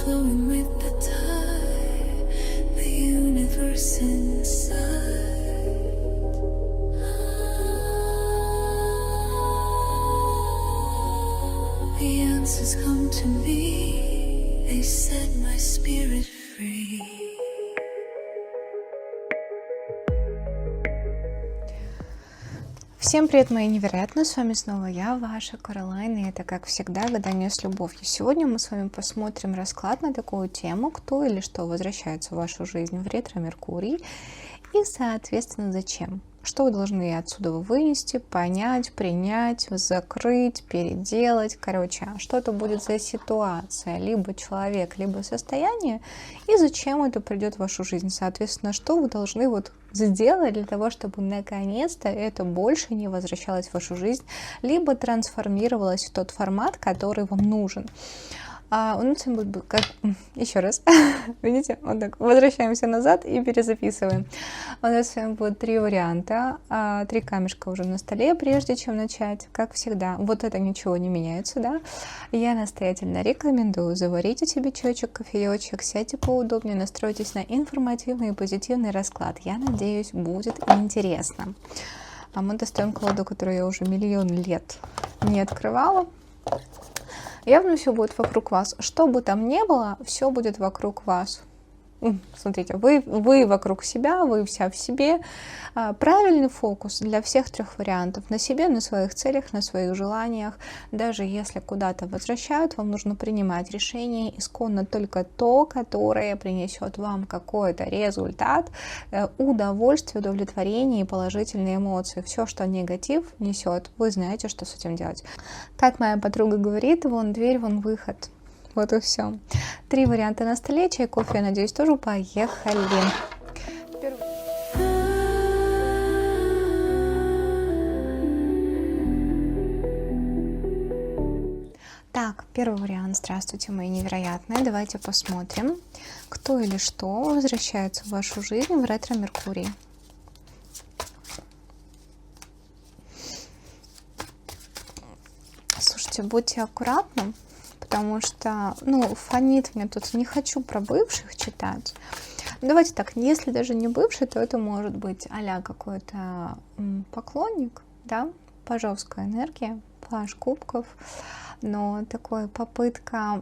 flowing with the tide, the universe inside. The answers come to me, they set my spirit free. Всем привет, мои невероятные, с вами снова я, ваша Каролайн, и это, как всегда, гадание с любовью. Сегодня мы с вами посмотрим расклад на такую тему, кто или что возвращается в вашу жизнь в ретро-меркурий, и, соответственно, зачем. Что вы должны отсюда вынести, понять, принять, закрыть, переделать. Короче, что это будет за ситуация, либо человек, либо состояние, и зачем это придет в вашу жизнь. Соответственно, что вы должны сделать для того, чтобы наконец-то это больше не возвращалось в вашу жизнь, либо трансформировалось в тот формат, который вам нужен. У нас будет как... Еще раз. Видите? Вот так. Возвращаемся назад и перезаписываем. У нас с вами будет 3 варианта. 3 камешка уже на столе, прежде чем начать. Как всегда. Вот это ничего не меняется, да? Я настоятельно рекомендую. Заварите себе чайчик, кофеечек, сядьте поудобнее, настройтесь на информативный и позитивный расклад. Я надеюсь, будет интересно. А мы достаем колоду, которую я уже миллион лет не открывала. Явно все будет вокруг вас. Что бы там ни было, все будет вокруг вас. Смотрите, вы вокруг себя, вы вся в себе. Правильный фокус для всех 3 вариантов. На себе, на своих целях, на своих желаниях. Даже если куда-то возвращают, вам нужно принимать решение исконно только то, которое принесет вам какой-то результат, удовольствие, удовлетворение и положительные эмоции. Все, что негатив несет, вы знаете, что с этим делать. Как моя подруга говорит, вон дверь, вон выход. Вот и все. 3 варианта на столе. Чай, кофе, я надеюсь, тоже. Поехали. Так, первый вариант. Здравствуйте, мои невероятные. Давайте посмотрим, кто или что возвращается в вашу жизнь в ретро-меркурий. Слушайте, будьте аккуратны. Потому что, фонит мне тут, не хочу про бывших читать. Давайте так, если даже не бывший, то это может быть а-ля какой-то поклонник, да, пажовская энергия, паж кубков, но такая попытка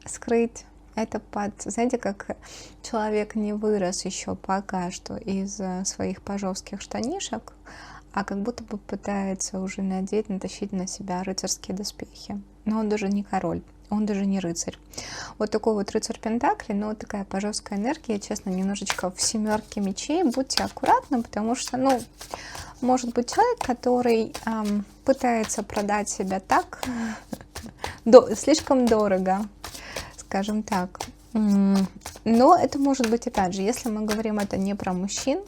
скрыть это знаете, как человек не вырос еще пока что из своих пажовских штанишек, а как будто бы пытается уже надеть, натащить на себя рыцарские доспехи. Но он даже не король, он даже не рыцарь. Вот такой вот рыцарь Пентаклей, но вот такая пажовская энергия, честно, немножечко в 7 мечей. Будьте аккуратны, потому что, может быть человек, который пытается продать себя так, слишком дорого, скажем так. Но это может быть, опять же, если мы говорим это не про мужчин,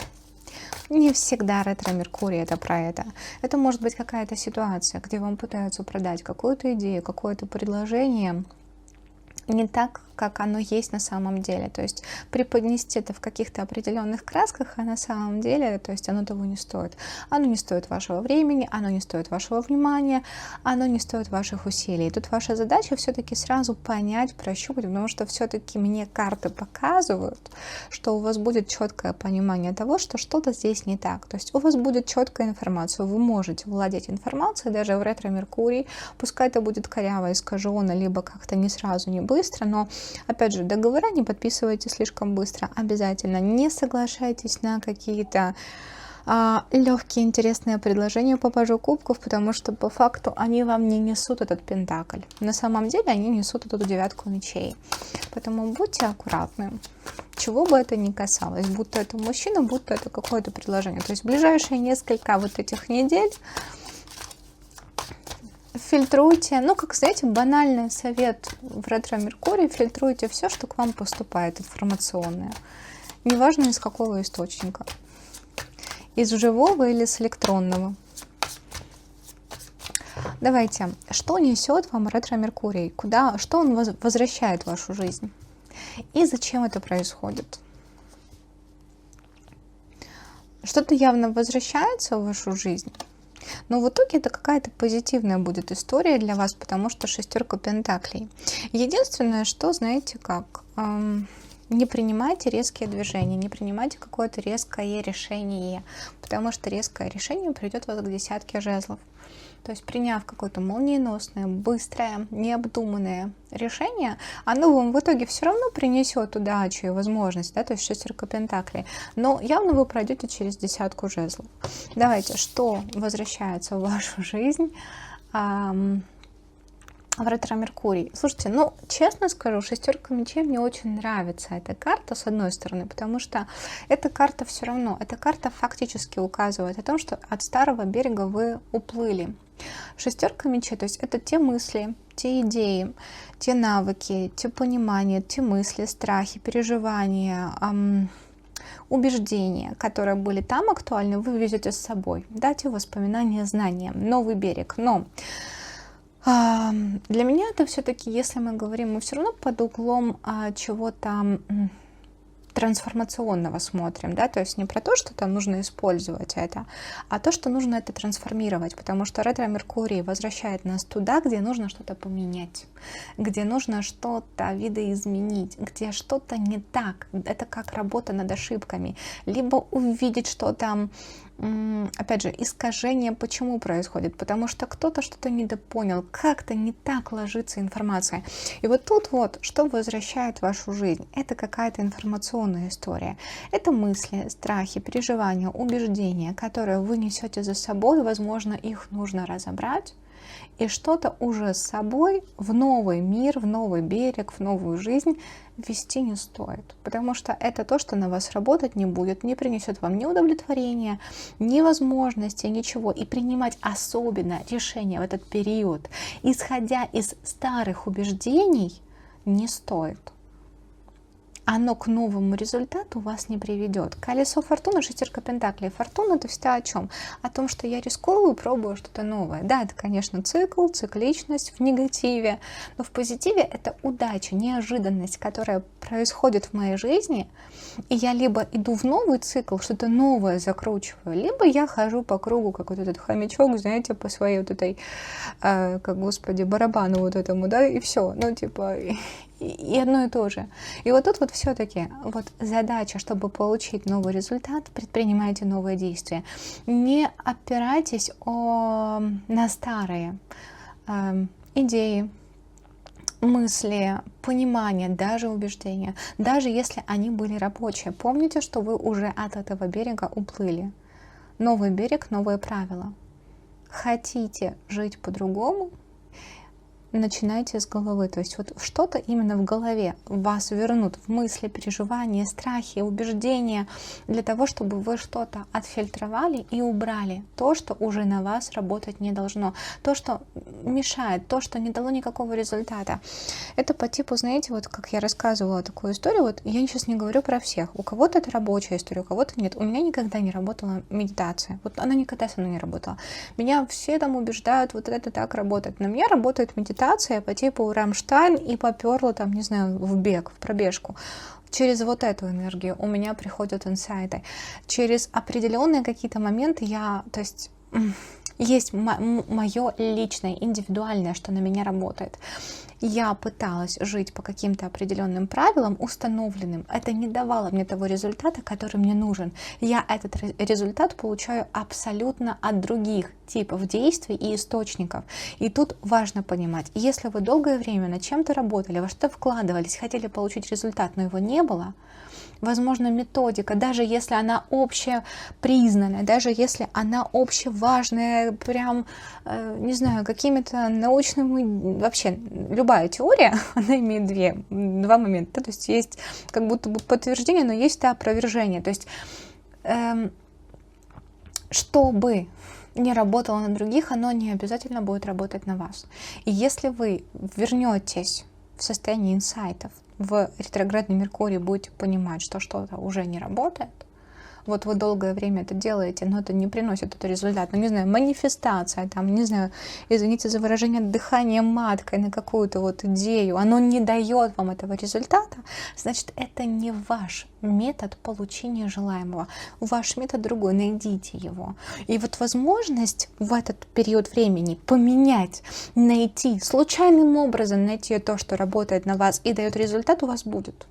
не всегда ретро-меркурий это про это. Это может быть какая-то ситуация, где вам пытаются продать какую-то идею, какое-то предложение не так, как оно есть на самом деле. То есть преподнести это в каких-то определенных красках, а на самом деле, то есть оно того не стоит. Оно не стоит вашего времени, оно не стоит вашего внимания, оно не стоит ваших усилий. И тут ваша задача все-таки сразу понять, прощупать, потому что все-таки мне карты показывают, что у вас будет четкое понимание того, что что-то здесь не так. То есть у вас будет четкая информация, вы можете владеть информацией даже в ретро-меркурий, пускай это будет коряво, искаженно, либо как-то не сразу, не быстро, но опять же, договора не подписывайте слишком быстро, обязательно. Не соглашайтесь на какие-то легкие, интересные предложения по пажу кубков, потому что по факту они вам не несут этот пентакль. На самом деле они несут эту 9 мечей. Поэтому будьте аккуратны. Чего бы это ни касалось, будто это мужчина, будто это какое-то предложение. То есть в ближайшие несколько вот этих недель фильтруйте, как, знаете, банальный совет в ретро-меркурий, фильтруйте все, что к вам поступает информационное. Неважно, из какого источника. Из живого или с электронного. Давайте, что несет вам ретро-меркурий? Что он возвращает в вашу жизнь? И зачем это происходит? Что-то явно возвращается в вашу жизнь. Но в итоге это какая-то позитивная будет история для вас, потому что 6 пентаклей. Единственное, что, знаете как, не принимайте резкие движения, не принимайте какое-то резкое решение, потому что резкое решение приведет вас к 10 жезлов. То есть, приняв какое-то молниеносное, быстрое, необдуманное решение, оно вам в итоге все равно принесет удачу и возможность, да, то есть 6 пентаклей, но явно вы пройдете через 10 жезлов. Давайте, что возвращается в вашу жизнь в ретро-меркурий? Слушайте, ну, честно скажу, 6 мечей мне очень нравится эта карта, с одной стороны, потому что эта карта все равно, эта карта фактически указывает о том, что от старого берега вы уплыли. 6 мечей, то есть это те мысли, те идеи, те навыки, те понимания, те мысли, страхи, переживания, убеждения, которые были там актуальны, вы везете с собой. Да, те воспоминания, знания, новый берег. Но для меня это все-таки, если мы говорим, мы все равно под углом чего-то трансформационного смотрим, да, то есть не про то, что там нужно использовать это, а то, что нужно это трансформировать, потому что ретро-меркурий возвращает нас туда, где нужно что-то поменять, где нужно что-то видоизменить, где что-то не так. Это как работа над ошибками, либо увидеть, что там, опять же, искажение почему происходит, потому что кто-то что-то недопонял, как-то не так ложится информация. И вот тут вот, что возвращает в вашу жизнь, это какая-то информационная история. Это мысли, страхи, переживания, убеждения, которые вы несете за собой, возможно, их нужно разобрать, и что-то уже с собой в новый мир, в новый берег, в новую жизнь вести не стоит. Потому что это то, что на вас работать не будет, не принесет вам ни удовлетворения, ни возможности, ничего. И принимать особенно решения в этот период, исходя из старых убеждений, не стоит. Оно к новому результату вас не приведет. Колесо фортуны, 6 пентаклей. Фортуна — это всегда о чем? О том, что я рискую, пробую что-то новое. Да, это, конечно, цикл, цикличность в негативе, но в позитиве это удача, неожиданность, которая происходит в моей жизни, и я либо иду в новый цикл, что-то новое закручиваю, либо я хожу по кругу, как вот этот хомячок, знаете, по своей вот этой, как, господи, барабану вот этому, да, и все, ну, типа, и одно и то же. И вот тут вот все-таки вот задача, чтобы получить новый результат, предпринимайте новые действия. Не опирайтесь на старые идеи, мысли, понимания, даже убеждения, даже если они были рабочие. Помните, что вы уже от этого берега уплыли. Новый берег, новые правила. Хотите жить по-другому? Начинайте с головы, то есть вот что-то именно в голове вас вернут в мысли, переживания, страхи, убеждения, для того, чтобы вы что-то отфильтровали и убрали, то, что уже на вас работать не должно, то, что мешает, то, что не дало никакого результата. Это по типу, знаете, вот как я рассказывала такую историю, вот я сейчас не говорю про всех, у кого-то это рабочая история, у кого-то нет. У меня никогда не работала медитация, вот она никогда со мной не работала. Меня все там убеждают, вот это так работает, на меня работает медитация по типу Рамштайн, и поперла там, не знаю, в бег, в пробежку. Через вот эту энергию у меня приходят инсайты. Через определенные какие-то моменты то есть есть мое личное, индивидуальное, что на меня работает. Я пыталась жить по каким-то определенным правилам, установленным. Это не давало мне того результата, который мне нужен. Я этот результат получаю абсолютно от других типов действий и источников. И тут важно понимать, если вы долгое время над чем-то работали, во что вкладывались, хотели получить результат, но его не было, возможно, методика, даже если она общепризнанная, даже если она общеважная, прям, не знаю, какими-то научными, вообще любая теория, она имеет два момента, да? То есть есть как будто бы подтверждение, но есть и опровержение. То есть чтобы не работало на других, оно не обязательно будет работать на вас. И если вы вернетесь в состояние инсайтов, в ретроградный Меркурий будете понимать, что что-то уже не работает, Вот вы долгое время это делаете, но это не приносит этот результат. Ну, не знаю, манифестация, там, не знаю, извините за выражение, дыхание маткой на какую-то вот идею, оно не дает вам этого результата, значит, это не ваш метод получения желаемого. Ваш метод другой, найдите его. И вот возможность в этот период времени поменять, найти, случайным образом найти то, что работает на вас и дает результат, у вас будет.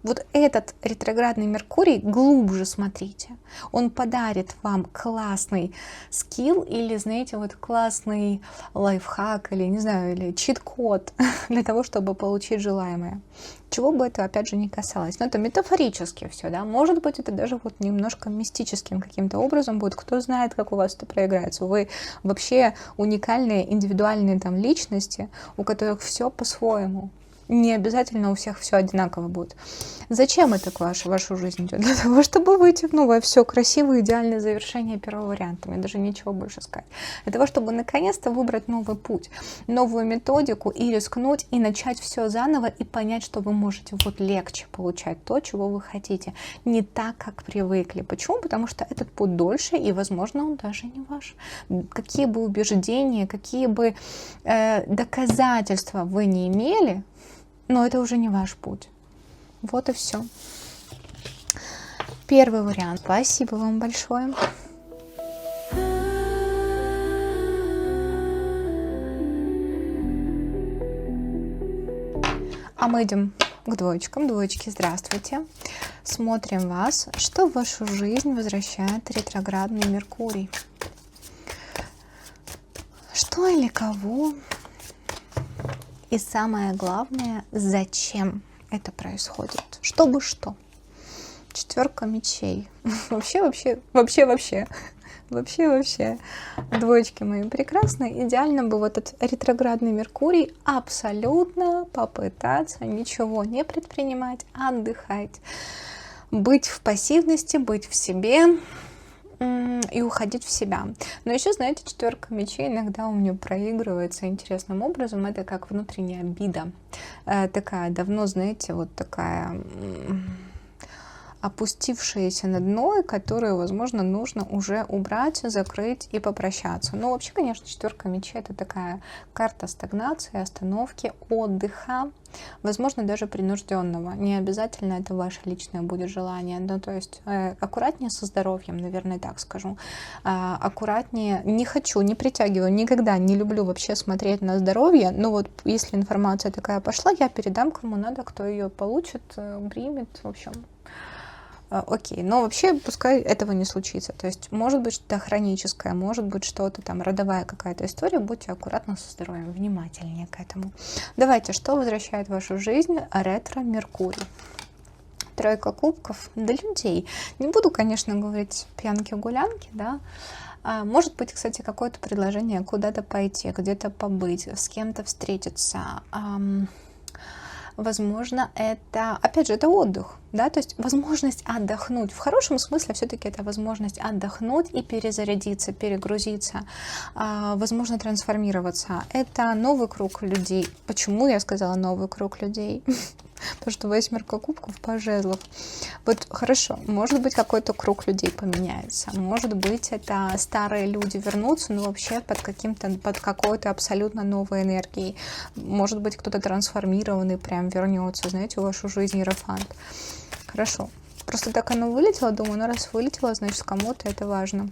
Вот этот ретроградный Меркурий, глубже смотрите, он подарит вам классный скилл или, знаете, вот классный лайфхак или, не знаю, или чит-код для того, чтобы получить желаемое. Чего бы это, опять же, не касалось. Но это метафорически все, да. Может быть, это даже вот немножко мистическим каким-то образом будет. Кто знает, как у вас это проиграется. Вы вообще уникальные, индивидуальные там личности, у которых все по-своему. Не обязательно у всех все одинаково будет. Зачем это к вашу жизнь идет? Для того, чтобы выйти в новое, все красивое, идеальное завершение первого варианта. Мне даже ничего больше сказать. Для того, чтобы наконец-то выбрать новый путь, новую методику и рискнуть, и начать все заново, и понять, что вы можете вот легче получать то, чего вы хотите. Не так, как привыкли. Почему? Потому что этот путь дольше, и, возможно, он даже не ваш. Какие бы убеждения, какие бы доказательства вы не имели, но это уже не ваш путь. Вот и все. Первый вариант. Спасибо вам большое. А мы идем к двоечкам. Двоечки, здравствуйте. Смотрим вас. Что в вашу жизнь возвращает ретроградный Меркурий? Что или кого? И самое главное, зачем это происходит? Чтобы что? Четверка мечей. Вообще. Двоечки мои прекрасные. Идеально бы в этот ретроградный Меркурий абсолютно попытаться ничего не предпринимать, отдыхать. Быть в пассивности, быть в себе и уходить в себя. Но еще, знаете, четверка мечей иногда у меня проигрывается интересным образом. Это как внутренняя обида. Такая давно, знаете, вот такая опустившаяся на дно, которую, возможно, нужно уже убрать, закрыть и попрощаться. Но вообще, конечно, четверка мечей — это такая карта стагнации, остановки, отдыха, возможно, даже принужденного. Не обязательно это ваше личное будет желание. Ну, то есть аккуратнее со здоровьем, наверное, так скажу. Аккуратнее. Не хочу, не притягиваю, никогда не люблю вообще смотреть на здоровье. Но вот если информация такая пошла, я передам кому надо, кто ее получит, примет, в общем. Окей, но вообще пускай этого не случится. То есть может быть что-то хроническое, может быть что-то там, родовая какая-то история. Будьте аккуратны со здоровьем, внимательнее к этому. Давайте, что возвращает в вашу жизнь ретро-Меркурий? Тройка кубков для людей. Не буду, конечно, говорить пьянки-гулянки, да. Может быть, кстати, какое-то предложение куда-то пойти, где-то побыть, с кем-то встретиться. Возможно, это, опять же, это отдых, да, то есть возможность отдохнуть. В хорошем смысле все-таки это возможность отдохнуть и перезарядиться, перегрузиться, возможно, трансформироваться. Это новый круг людей. Почему я сказала новый круг людей? Потому что восьмерка кубков по жезлов. Вот хорошо, может быть, какой-то круг людей поменяется. Может быть, это старые люди вернутся, но вообще под какой-то абсолютно новой энергией. Может быть, кто-то трансформированный прям вернется, знаете, в вашу жизнь иерофант. Хорошо. Просто так оно вылетело, думаю, ну раз вылетело, значит, кому-то это важно.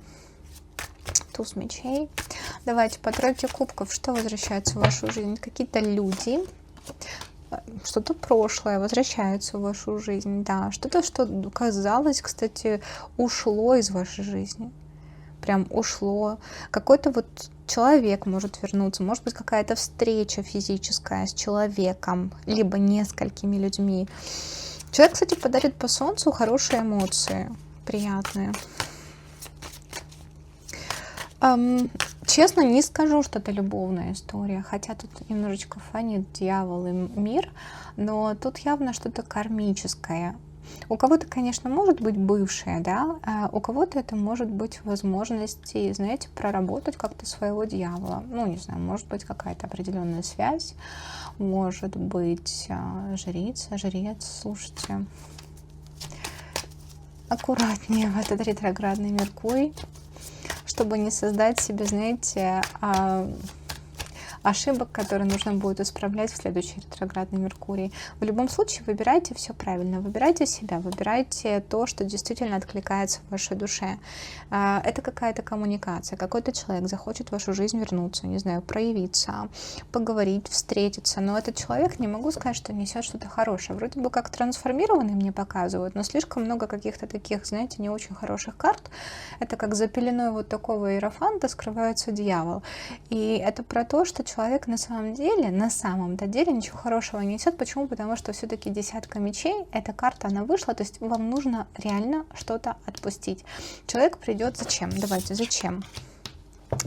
Туз мечей. Давайте по тройке кубков. Что возвращается в вашу жизнь? Какие-то люди, что-то прошлое возвращается в вашу жизнь, да, что-то, что казалось, кстати, ушло из вашей жизни, прям ушло, какой-то вот человек может вернуться, может быть, какая-то встреча физическая с человеком, либо несколькими людьми. Человек, кстати, подарит по солнцу хорошие эмоции, приятные. Честно, не скажу, что это любовная история, хотя тут немножечко фонит дьявол и мир, но тут явно что-то кармическое. У кого-то, конечно, может быть бывшее, да, а у кого-то это может быть возможности, знаете, проработать как-то своего дьявола. Ну, не знаю, может быть какая-то определенная связь, может быть жрица, жрец, слушайте. аккуратнее в этот ретроградный Меркурий, чтобы не создать себе, знаете, ошибок, которые нужно будет исправлять в следующий ретроградный Меркурий. В любом случае выбирайте все правильно, выбирайте себя, выбирайте то, что действительно откликается в вашей душе. Это какая-то коммуникация, какой-то человек захочет в вашу жизнь вернуться, не знаю, проявиться, поговорить, встретиться, но этот человек, не могу сказать, что несет что-то хорошее. Вроде бы как трансформированный мне показывают, но слишком много каких-то таких, знаете, не очень хороших карт. Это как за пеленой вот такого иерофанта скрывается дьявол. И это про то, что человек на самом-то деле ничего хорошего не несет. Почему? Потому что все-таки десятка мечей, эта карта, она вышла, то есть вам нужно реально что-то отпустить. Человек придет зачем? Давайте, зачем?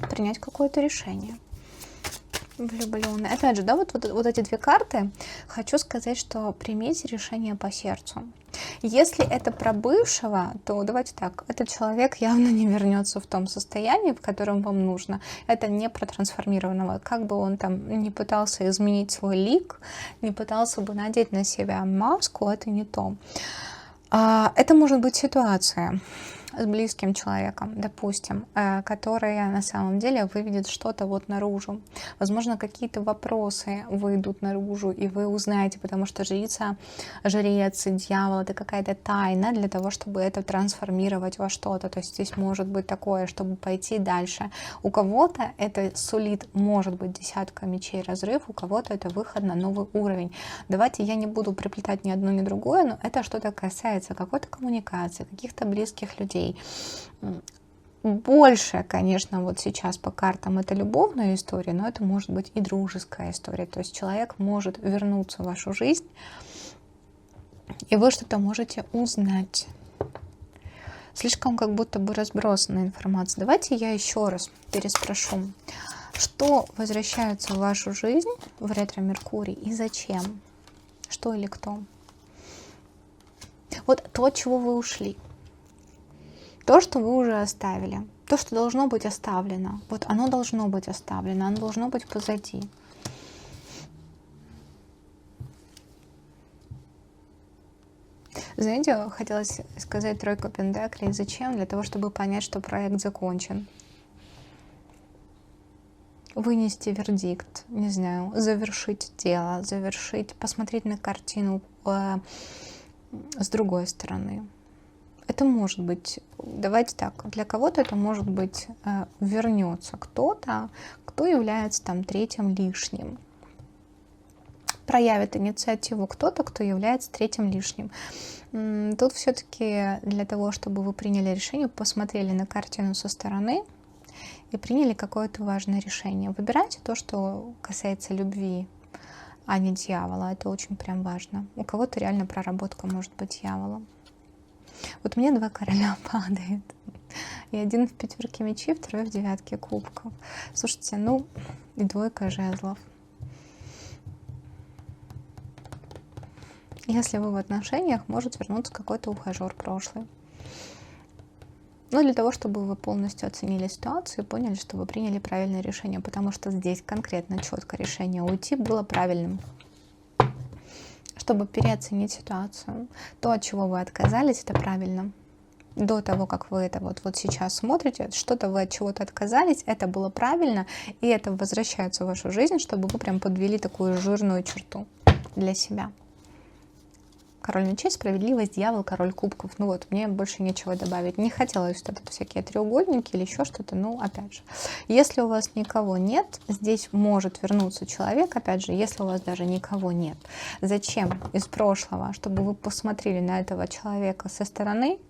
Принять какое-то решение. Влюбленный. Опять же, да, вот эти две карты, хочу сказать, что примите решение по сердцу. Если это про бывшего, то давайте так, этот человек явно не вернется в том состоянии, в котором вам нужно. Это не про трансформированного. Как бы он там не пытался изменить свой лик, не пытался бы надеть на себя маску, это не то. Это может быть ситуация с близким человеком, допустим, которая на самом деле выведет что-то вот наружу. Возможно, какие-то вопросы выйдут наружу, и вы узнаете, потому что жрица, жрец, дьявол — это какая-то тайна для того, чтобы это трансформировать во что-то. То есть здесь может быть такое, чтобы пойти дальше. У кого-то это сулит, может быть, десятка мечей разрыв, у кого-то это выход на новый уровень. Давайте я не буду приплетать ни одно, ни другое, но это что-то касается какой-то коммуникации, каких-то близких людей. Больше, конечно, вот сейчас по картам это любовная история, но это может быть и дружеская история. То есть человек может вернуться в вашу жизнь, и вы что-то можете узнать. Слишком как будто бы разбросанная информация. Давайте я еще раз переспрошу. Что возвращается в вашу жизнь в ретро-меркурий и зачем? Что или кто? Вот то, от чего вы ушли. То, что вы уже оставили, то, что должно быть оставлено, вот оно должно быть оставлено, оно должно быть позади. Знаете, хотелось сказать тройку пентаклей. Зачем? Для того, чтобы понять, что проект закончен. Вынести вердикт, не знаю, завершить дело, посмотреть на картину с другой стороны. Это может быть, давайте так, для кого-то это может быть вернется кто-то, кто является там третьим лишним. Проявит инициативу кто-то, кто является третьим лишним. Тут все-таки для того, чтобы вы приняли решение, посмотрели на картину со стороны и приняли какое-то важное решение. Выбирайте то, что касается любви, а не дьявола. Это очень прям важно. У кого-то реально проработка может быть дьяволом. Вот мне 2 короля падает. И один в 5 мечей, второй в 9 кубков. Слушайте, ну и 2 жезлов. Если вы в отношениях, может вернуться какой-то ухажер прошлый. Но для того, чтобы вы полностью оценили ситуацию и поняли, что вы приняли правильное решение. Потому что здесь конкретно четко решение уйти было правильным. Чтобы переоценить ситуацию. То, от чего вы отказались, это правильно. До того, как вы это вот сейчас смотрите, что-то вы от чего-то отказались, это было правильно, и это возвращается в вашу жизнь, чтобы вы прям подвели такую жирную черту для себя. Король мечей, справедливость, дьявол, король кубков. Ну вот, мне больше нечего добавить. Не хотелось вот это всякие треугольники или еще что-то. Ну, опять же, если у вас никого нет, здесь может вернуться человек. Опять же, если у вас даже никого нет. Зачем из прошлого? Чтобы вы посмотрели на этого человека со стороны,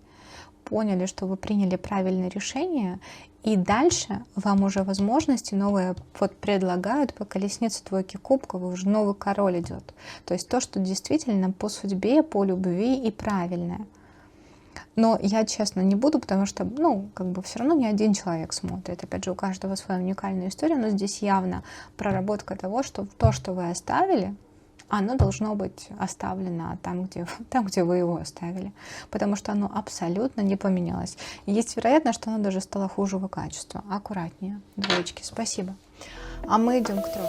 поняли, что вы приняли правильное решение, и дальше вам уже возможности новые вот предлагают по колеснице 2 кубков, уже новый король идет. То есть то, что действительно по судьбе, по любви и правильное. Но я, честно, не буду, потому что, ну, как бы все равно не один человек смотрит. Опять же, у каждого своя уникальная история, но здесь явно проработка того, что то, что вы оставили, оно должно быть оставлено там, где вы его оставили. Потому что оно абсолютно не поменялось. Есть вероятность, что оно даже стало хужего качества. Аккуратнее. 2, спасибо. А мы идем к 3.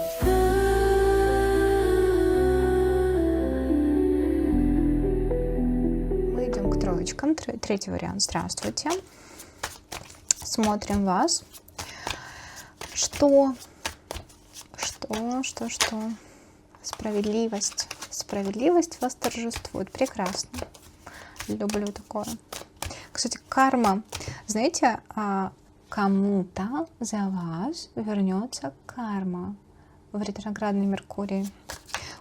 Мы идем к 3. сердечком. Третий вариант. Здравствуйте. Смотрим вас. Что? Справедливость. Справедливость вас торжествует. Прекрасно. Люблю такое. Кстати, карма. Знаете, кому-то за вас вернется карма в ретроградный Меркурий.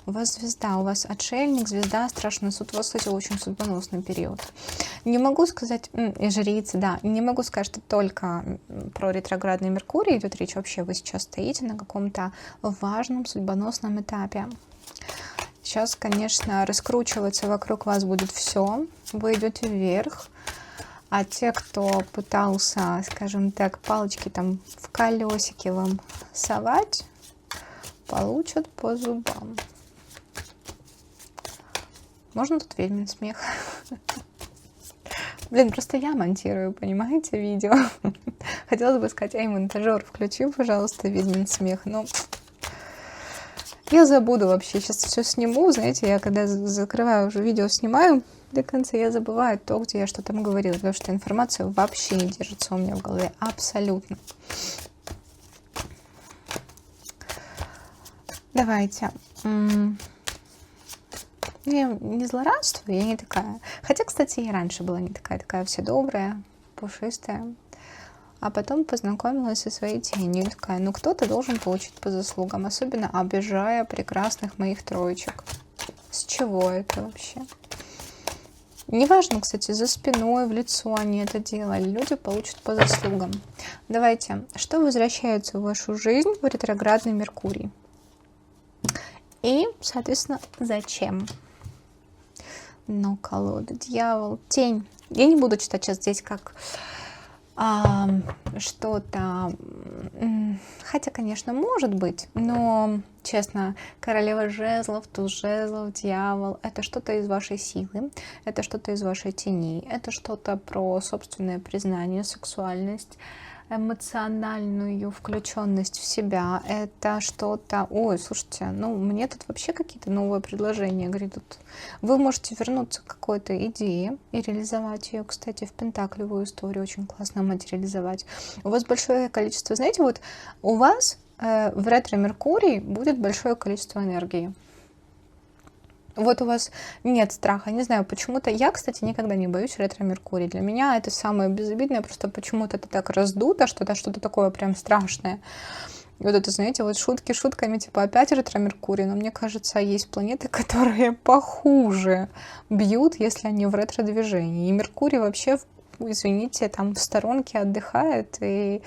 У вас звезда, у вас отшельник, звезда, страшный суд. У вас, кстати, очень судьбоносный период. Не могу сказать, и жрица, да, не могу сказать, что только про ретроградный Меркурий идет речь. Вообще вы сейчас стоите на каком-то важном судьбоносном этапе. Сейчас, конечно, раскручиваться вокруг вас будет все. Вы идете вверх. А те, кто пытался, скажем так, палочки там в колесике вам совать, получат по зубам. Можно тут ведьмин смех? Блин, просто я монтирую, понимаете, видео. Хотелось бы сказать, эй, монтажер, включи, пожалуйста, ведьмин смех. Но я забуду вообще. Сейчас все сниму. Знаете, я когда закрываю уже видео, снимаю, до конца я забываю то, где я что там говорила. Потому что информация вообще не держится у меня в голове. Абсолютно. Давайте. Я не злорадствую, я не такая. Хотя, кстати, и раньше была не такая вся добрая, пушистая. А потом познакомилась со своей тенью. И такая, ну кто-то должен получить по заслугам. Особенно обижая прекрасных моих троечек. С чего это вообще? Неважно, кстати, за спиной, в лицо они это делали. Люди получат по заслугам. Давайте, что возвращается в вашу жизнь в ретроградный Меркурий? И, соответственно, зачем? Но колода, дьявол, тень. Я не буду читать сейчас здесь как что-то, хотя, конечно, может быть, но, честно, королева жезлов, туз жезлов, дьявол, это что-то из вашей силы, это что-то из вашей тени, это что-то про собственное признание, сексуальность, эмоциональную включенность в себя, это что-то... Ой, слушайте, ну, мне тут вообще какие-то новые предложения грядут. Вы можете вернуться к какой-то идее и реализовать ее, кстати, в пентаклевую историю очень классно материализовать. У вас большое количество... Знаете, вот у вас в ретро-меркурий будет большое количество энергии. Вот у вас нет страха, не знаю, почему-то. Я, кстати, никогда не боюсь ретро-меркурий. Для меня это самое безобидное, просто почему-то это так раздуто, что-то такое прям страшное. И вот это, знаете, вот шутки шутками, типа опять ретро-меркурий, но мне кажется, есть планеты, которые похуже бьют, если они в ретро-движении. И Меркурий вообще, извините, там в сторонке отдыхает и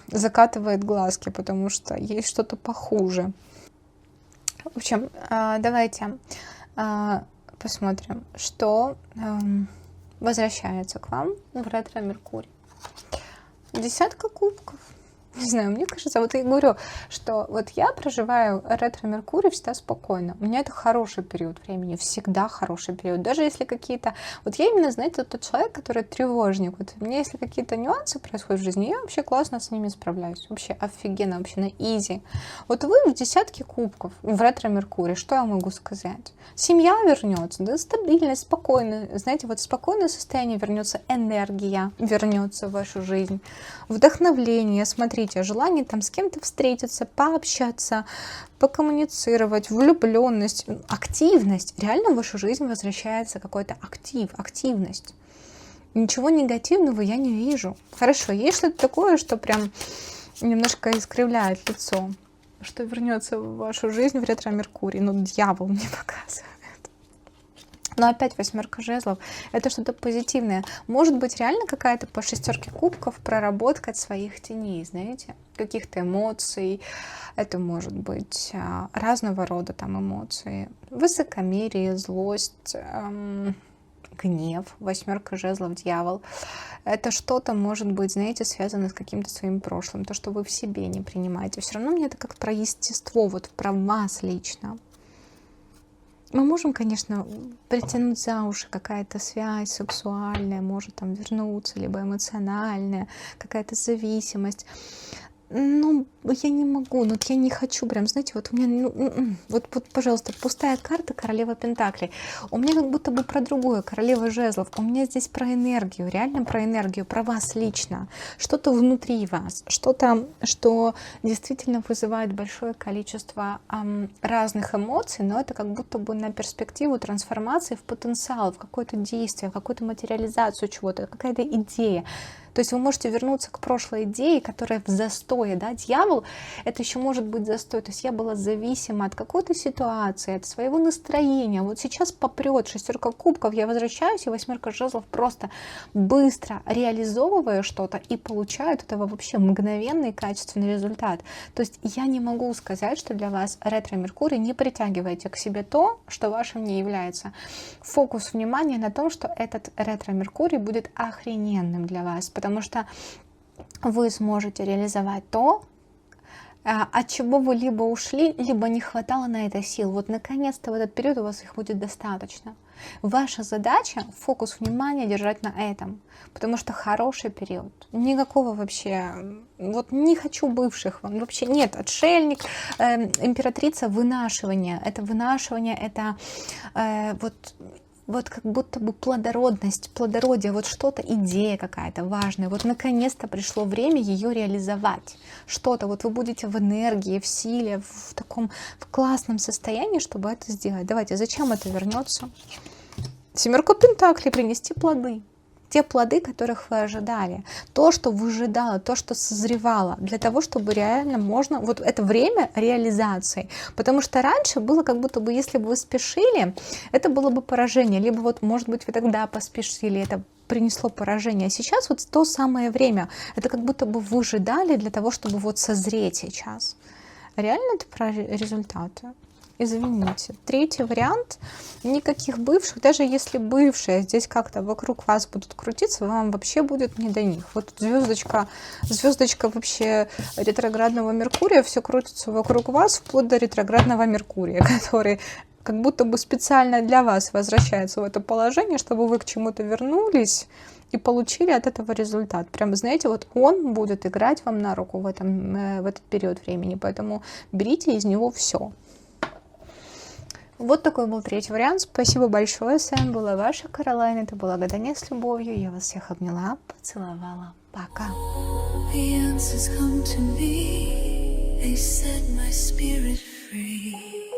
закатывает глазки, потому что есть что-то похуже. В общем, давайте посмотрим, что возвращается к вам в ретро-меркурий. Десятка кубков. Не знаю, мне кажется, вот я говорю, что вот я проживаю ретро-меркурий всегда спокойно. У меня это хороший период времени, всегда хороший период. Даже если какие-то... Вот я именно, знаете, тот человек, который тревожник. Вот у меня если какие-то нюансы происходят в жизни, я вообще классно с ними справляюсь. Вообще офигенно, вообще на изи. Вот вы в десятке кубков в ретро-меркурий, что я могу сказать? Семья вернется, да, стабильность, спокойно. Знаете, вот спокойное состояние вернется, энергия вернется в вашу жизнь. Вдохновление, смотрите, желание там с кем-то встретиться, пообщаться, покоммуницировать, влюбленность, активность. Реально в вашу жизнь возвращается какой-то активность. Ничего негативного я не вижу. Хорошо, есть что-то такое, что прям немножко искривляет лицо, что вернется в вашу жизнь в ретро-меркурий. Ну, дьявол мне показывает. Но опять восьмерка жезлов. Это что-то позитивное. Может быть, реально какая-то по шестерке кубков проработка своих теней, знаете, каких-то эмоций. Это может быть разного рода там эмоции. Высокомерие, злость, гнев, восьмерка жезлов, дьявол. Это что-то может быть, знаете, связано с каким-то своим прошлым. То, что вы в себе не принимаете. Все равно мне это как про естество, вот про вас лично. Мы можем, конечно, притянуть за уши какая-то связь сексуальная, может там вернуться, либо эмоциональная, какая-то зависимость. Ну, я не могу, ну, вот я не хочу прям, знаете, вот у меня, вот, пожалуйста, пустая карта королева Пентаклей. У меня как будто бы про другое, королева жезлов. У меня здесь про энергию, реально про энергию, про вас лично. Что-то внутри вас, что-то, что действительно вызывает большое количество разных эмоций, но это как будто бы на перспективу трансформации в потенциал, в какое-то действие, в какую-то материализацию чего-то, какая-то идея. То есть вы можете вернуться к прошлой идее, которая в застое, да, дьявол, это еще может быть застой, то есть я была зависима от какой-то ситуации, от своего настроения, вот сейчас попрет, шестерка кубков, я возвращаюсь, и восьмерка жезлов просто быстро реализовываю что-то и получаю от этого вообще мгновенный качественный результат. То есть я не могу сказать, что для вас ретро-меркурий, не притягивайте к себе то, что вашим не является. Фокус внимания на том, что этот ретро-меркурий будет охрененным для вас, потому что вы сможете реализовать то, от чего вы либо ушли, либо не хватало на это сил. Вот наконец-то в этот период у вас их будет достаточно. Ваша задача фокус внимания держать на этом, потому что хороший период. Никакого вообще, вот не хочу бывших, вообще нет, отшельник, императрица вынашивания. Это вынашивание, это вот как будто бы плодородность, плодородие, вот что-то, идея какая-то важная. Вот наконец-то пришло время ее реализовать. Что-то, вот вы будете в энергии, в силе, в таком в классном состоянии, чтобы это сделать. Давайте, зачем это вернется? Семерка Пентаклей, принести плоды. Те плоды, которых вы ожидали. То, что выжидало, то, что созревало. Для того, чтобы реально можно... Вот это время реализации. Потому что раньше было как будто бы, если бы вы спешили, это было бы поражение. Либо вот, может быть, вы тогда поспешили, это принесло поражение. А сейчас вот то самое время. Это как будто бы выжидали для того, чтобы вот созреть сейчас. Реально это про результаты. Извините. Третий вариант. Никаких бывших. Даже если бывшие здесь как-то вокруг вас будут крутиться, вам вообще будет не до них. Вот звездочка вообще ретроградного Меркурия, все крутится вокруг вас, вплоть до ретроградного Меркурия, который как будто бы специально для вас возвращается в это положение, чтобы вы к чему-то вернулись и получили от этого результат. Прям, знаете, вот он будет играть вам на руку в этот период времени. Поэтому берите из него все. Вот такой был третий вариант. Спасибо большое. С вами была ваша Каролайна. Это было гадание с любовью. Я вас всех обняла, поцеловала. Пока. The answers come to me, they set my spirit free.